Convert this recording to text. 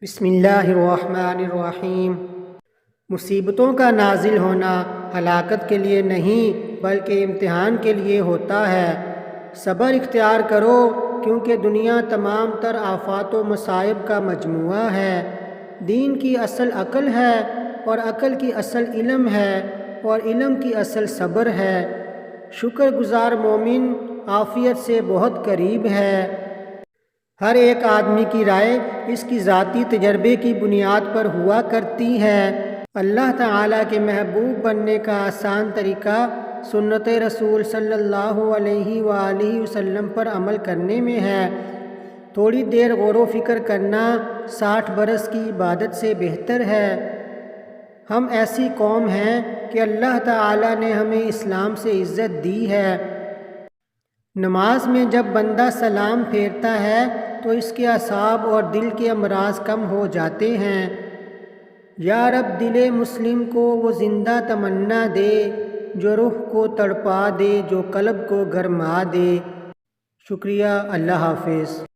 بسم اللہ الرحمن الرحیم۔ مصیبتوں کا نازل ہونا ہلاکت کے لیے نہیں بلکہ امتحان کے لیے ہوتا ہے۔ صبر اختیار کرو کیونکہ دنیا تمام تر آفات و مصائب کا مجموعہ ہے۔ دین کی اصل عقل ہے اور عقل کی اصل علم ہے اور علم کی اصل صبر ہے۔ شکر گزار مومن عافیت سے بہت قریب ہے۔ ہر ایک آدمی کی رائے اس کی ذاتی تجربے کی بنیاد پر ہوا کرتی ہے۔ اللہ تعالیٰ کے محبوب بننے کا آسان طریقہ سنت رسول صلی اللہ علیہ وآلہ وسلم پر عمل کرنے میں ہے۔ تھوڑی دیر غور و فکر کرنا 60 برس کی عبادت سے بہتر ہے۔ ہم ایسی قوم ہیں کہ اللہ تعالیٰ نے ہمیں اسلام سے عزت دی ہے۔ نماز میں جب بندہ سلام پھیرتا ہے تو اس کے اعصاب اور دل کے امراض کم ہو جاتے ہیں۔ یا رب دل مسلم کو وہ زندہ تمنا دے جو روح کو تڑپا دے، جو قلب کو گرما دے۔ شکریہ، اللہ حافظ۔